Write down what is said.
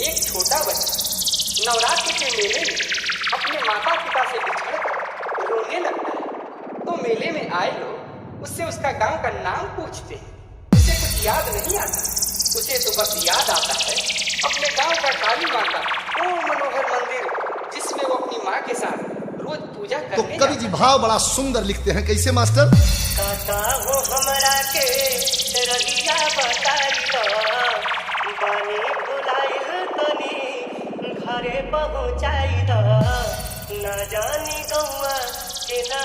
एक छोटा बच्चा नवरात्र के मेले में अपने माता पिता से बिछड़कर रोने लगता है तो मेले में आए लोग उससे उसका गांव का नाम पूछते हैं। उसे कुछ याद नहीं आता, उसे तो बस याद आता है अपने गांव का काली माँ का वो मनोहर मंदिर जिसमें वो अपनी माँ के साथ रोज पूजा करने तो कवि जी भाव बड़ा सुंदर लिखते हैं, कैसे मास्टर? काका हो हमरा के रहिया बताई द बानी भुलाइल तनी घरे पहुँचाई द न जानी गौआ के ना